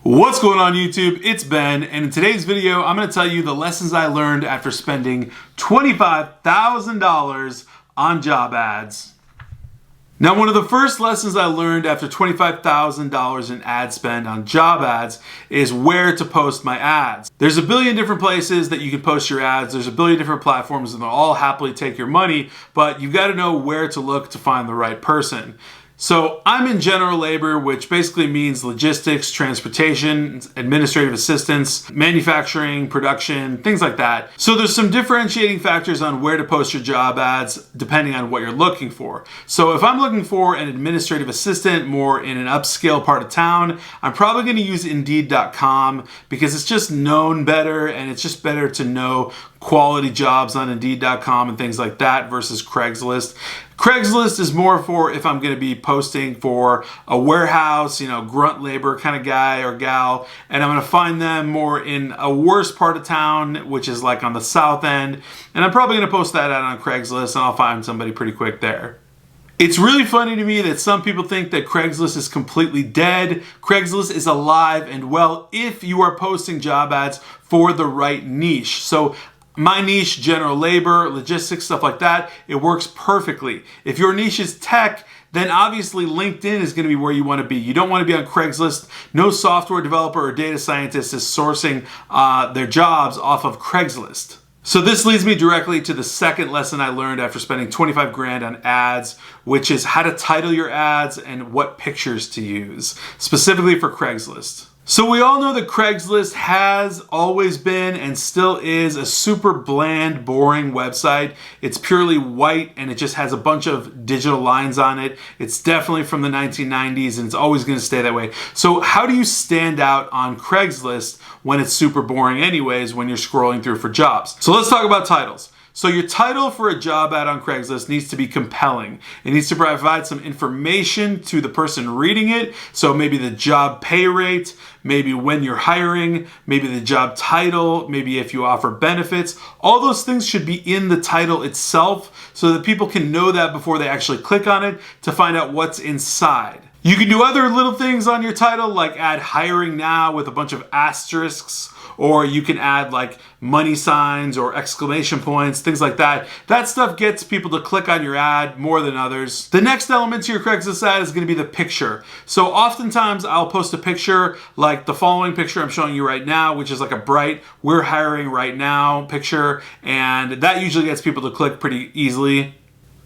What's going on YouTube? It's Ben, and in today's video I'm going to tell you the lessons I learned after spending $25,000 on job ads. Now, one of the first lessons I learned after $25,000 in ad spend on job ads is where to post my ads. There's a billion different places that you can post your ads. There's a billion different platforms and they'll all happily take your money, but you've got to know where to look to find the right person. So I'm in general labor, which basically means logistics, transportation, administrative assistance, manufacturing, production, things like that. So there's some differentiating factors on where to post your job ads depending on what you're looking for. So if I'm looking for an administrative assistant more in an upscale part of town, I'm probably going to use Indeed.com because it's just known better and it's just better to know quality jobs on Indeed.com and things like that versus Craigslist. Craigslist is more for if I'm going to be posting for a warehouse, grunt labor kind of guy or gal, and I'm going to find them more in a worse part of town, which is like on the south end, and I'm probably going to post that out on Craigslist and I'll find somebody pretty quick there. It's really funny to me that some people think that Craigslist is completely dead. Craigslist is alive and well if you are posting job ads for the right niche. So my niche, general labor, logistics, stuff like that, it works perfectly. If your niche is tech, then obviously LinkedIn is going to be where you want to be. You don't want to be on Craigslist. No software developer or data scientist is sourcing their jobs off of Craigslist. So this leads me directly to the second lesson I learned after spending 25 grand on ads, which is how to title your ads and what pictures to use, specifically for Craigslist. So we all know that Craigslist has always been and still is a super bland, boring website. It's purely white and it just has a bunch of digital lines on it. It's definitely from the 1990s and it's always going to stay that way. So how do you stand out on Craigslist when it's super boring anyways when you're scrolling through for jobs? So let's talk about titles. So your title for a job ad on Craigslist needs to be compelling. It needs to provide some information to the person reading it. So maybe the job pay rate, maybe when you're hiring, maybe the job title, maybe if you offer benefits. All those things should be in the title itself so that people can know that before they actually click on it to find out what's inside. You can do other little things on your title like add hiring now with a bunch of asterisks, or you can add like money signs or exclamation points, things like that. That stuff gets people to click on your ad more than others. The next element to your Craigslist ad is going to be the picture. So oftentimes I'll post a picture like the following picture I'm showing you right now, which is like a bright, we're hiring right now picture, and that usually gets people to click pretty easily.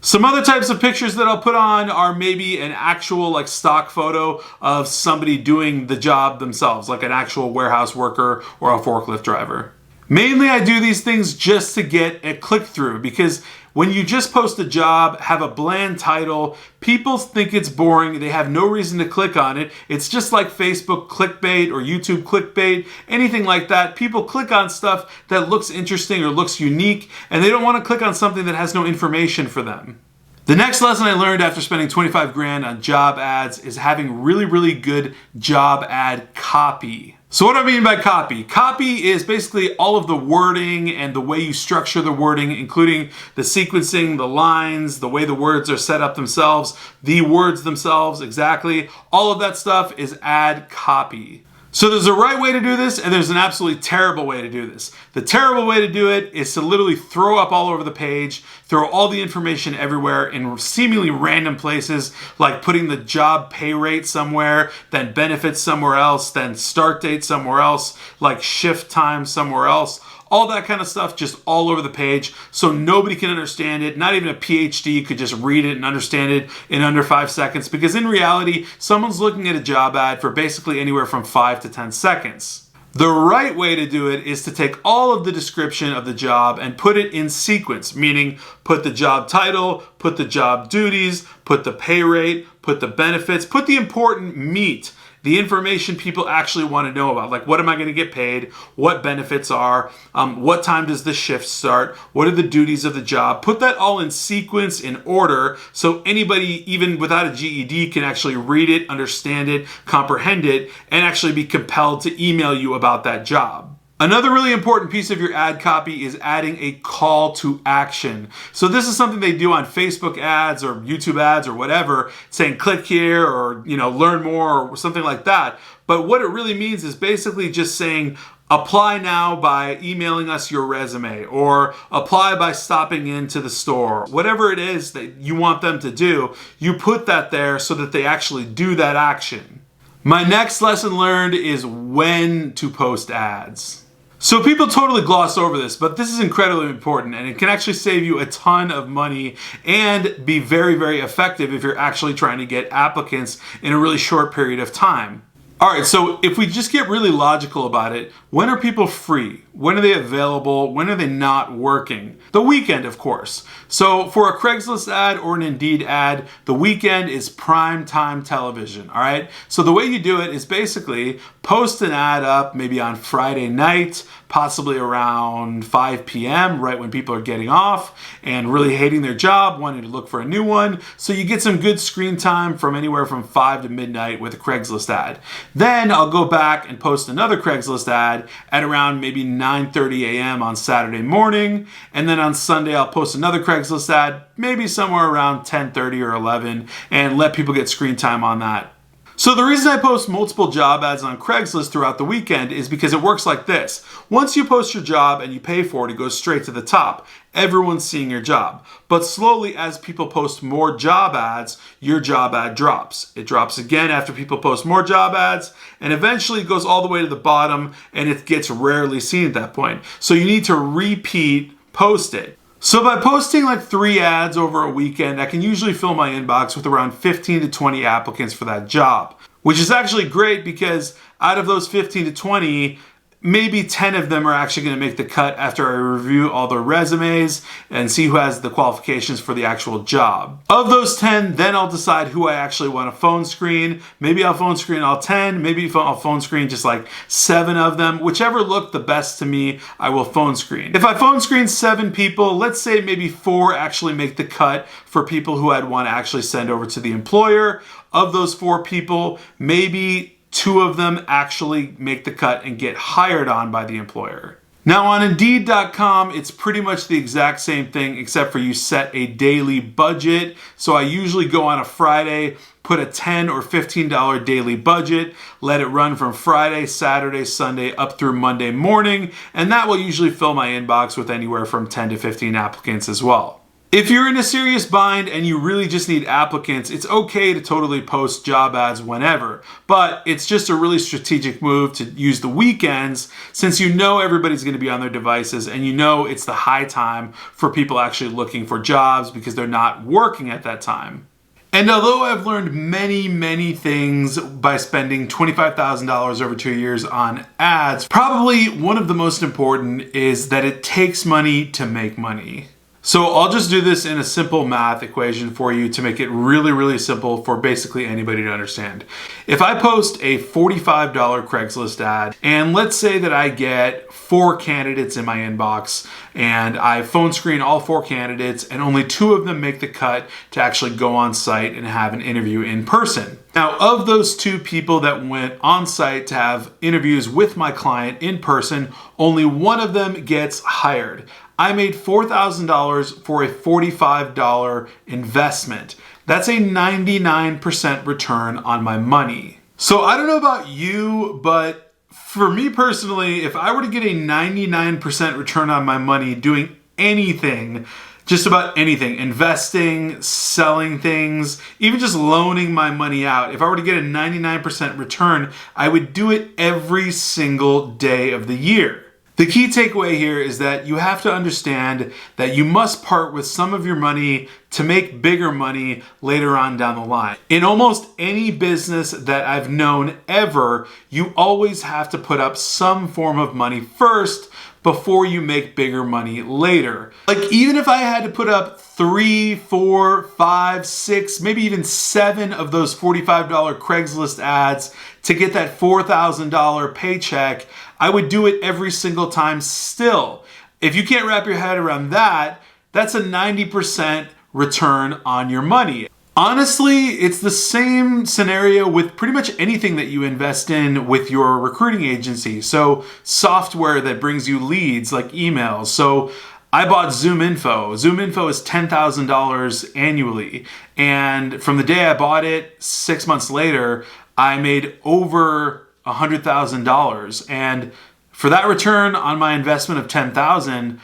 Some other types of pictures that I'll put on are maybe an actual like stock photo of somebody doing the job themselves, like an actual warehouse worker or a forklift driver. Mainly I do these things just to get a click-through because when you just post a job, have a bland title, people think it's boring, they have no reason to click on it. It's just like Facebook clickbait or YouTube clickbait, anything like that. People click on stuff that looks interesting or looks unique, and they don't want to click on something that has no information for them. The next lesson I learned after spending 25 grand on job ads is having really, really good job ad copy. So what do I mean by copy? Copy is basically all of the wording and the way you structure the wording, including the sequencing, the lines, the way the words are set up themselves, the words themselves, exactly. All of that stuff is ad copy. So there's a right way to do this and there's an absolutely terrible way to do this. The terrible way to do it is to literally throw up all over the page, throw all the information everywhere in seemingly random places, like putting the job pay rate somewhere, then benefits somewhere else, then start date somewhere else, like shift time somewhere else. All that kind of stuff just all over the page so nobody can understand it. Not even a PhD could just read it and understand it in under 5 seconds because in reality, someone's looking at a job ad for basically anywhere from 5 to 10 seconds. The right way to do it is to take all of the description of the job and put it in sequence, meaning put the job title, put the job duties, put the pay rate, put the benefits, put the important meat, the information people actually want to know about, like what am I going to get paid, what benefits are, what time does the shift start, what are the duties of the job. Put that all in sequence, in order, so anybody, even without a GED, can actually read it, understand it, comprehend it, and actually be compelled to email you about that job. Another really important piece of your ad copy is adding a call to action. So this is something they do on Facebook ads or YouTube ads or whatever, saying click here or learn more or something like that. But what it really means is basically just saying apply now by emailing us your resume, or apply by stopping into the store. Whatever it is that you want them to do, you put that there so that they actually do that action. My next lesson learned is when to post ads. So people totally gloss over this, but this is incredibly important, and it can actually save you a ton of money and be very, very effective if you're actually trying to get applicants in a really short period of time. All right, so if we just get really logical about it, when are people free? When are they available? When are they not working? The weekend, of course. So for a Craigslist ad or an Indeed ad, the weekend is prime time television, all right? So the way you do it is basically post an ad up maybe on Friday night, possibly around 5 p.m., right when people are getting off and really hating their job, wanting to look for a new one. So you get some good screen time from anywhere from 5 to midnight with a Craigslist ad. Then I'll go back and post another Craigslist ad at around maybe 9:30 a.m. on Saturday morning. And then on Sunday, I'll post another Craigslist ad, maybe somewhere around 10:30 or 11, and let people get screen time on that. So the reason I post multiple job ads on Craigslist throughout the weekend is because it works like this. Once you post your job and you pay for it, it goes straight to the top. Everyone's seeing your job. But slowly, as people post more job ads, your job ad drops. It drops again after people post more job ads, and eventually it goes all the way to the bottom, and it gets rarely seen at that point. So you need to repeat post it. So by posting like 3 ads over a weekend, I can usually fill my inbox with around 15 to 20 applicants for that job, which is actually great because out of those 15 to 20, maybe 10 of them are actually going to make the cut after I review all their resumes and see who has the qualifications for the actual job. Of those 10, then I'll decide who I actually want to phone screen. Maybe I'll phone screen all 10, maybe I'll phone screen just like 7 of them. Whichever look the best to me, I will phone screen. If I phone screen 7 people, let's say maybe 4 actually make the cut for people who I'd want to actually send over to the employer. Of those 4 people, maybe 2 of them actually make the cut and get hired on by the employer. Now on Indeed.com, it's pretty much the exact same thing except for you set a daily budget. So I usually go on a Friday, put a $10 or $15 daily budget, let it run from Friday, Saturday, Sunday up through Monday morning, and that will usually fill my inbox with anywhere from 10 to 15 applicants as well. If you're in a serious bind and you really just need applicants, it's okay to totally post job ads whenever, but it's just a really strategic move to use the weekends since you know everybody's going to be on their devices and you know it's the high time for people actually looking for jobs because they're not working at that time. And although I've learned many, many things by spending $25,000 over 2 years on ads, probably one of the most important is that it takes money to make money. So I'll just do this in a simple math equation for you to make it really, really simple for basically anybody to understand. If I post a $45 Craigslist ad, and let's say that I get 4 candidates in my inbox, and I phone screen all 4 candidates, and only 2 of them make the cut to actually go on site and have an interview in person. Now, of those 2 people that went on site to have interviews with my client in person, only 1 of them gets hired. I made $4,000 for a $45 investment. That's a 99% return on my money. So I don't know about you, but for me personally, if I were to get a 99% return on my money doing anything, just about anything, investing, selling things, even just loaning my money out, if I were to get a 99% return, I would do it every single day of the year. The key takeaway here is that you have to understand that you must part with some of your money to make bigger money later on down the line. In almost any business that I've known ever, you always have to put up some form of money first before you make bigger money later. Like even if I had to put up 3, 4, 5, 6, maybe even 7 of those $45 Craigslist ads to get that $4,000 paycheck, I would do it every single time still. If you can't wrap your head around that, that's a 90% return on your money. Honestly, it's the same scenario with pretty much anything that you invest in with your recruiting agency. So software that brings you leads like emails. So I bought ZoomInfo. ZoomInfo is $10,000 annually. And from the day I bought it, 6 months later, I made over $100,000. And for that return on my investment of $10,000,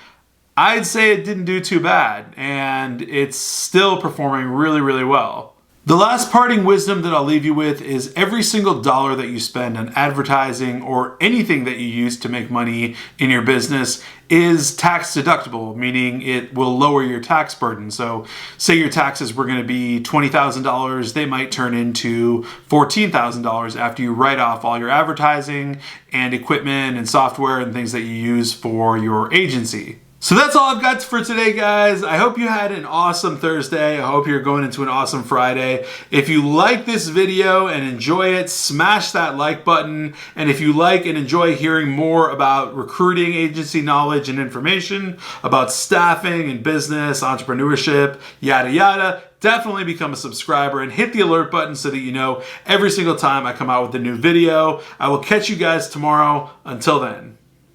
I'd say it didn't do too bad, and it's still performing really, really well. The last parting wisdom that I'll leave you with is every single dollar that you spend on advertising or anything that you use to make money in your business is tax deductible, meaning it will lower your tax burden. So say your taxes were going to be $20,000, they might turn into $14,000 after you write off all your advertising and equipment and software and things that you use for your agency. So that's all I've got for today, guys. I hope you had an awesome Thursday. I hope you're going into an awesome Friday. If you like this video and enjoy it, smash that like button. And if you like and enjoy hearing more about recruiting agency knowledge and information, about staffing and business, entrepreneurship, yada, yada, definitely become a subscriber and hit the alert button so that you know every single time I come out with a new video. I will catch you guys tomorrow. Until then.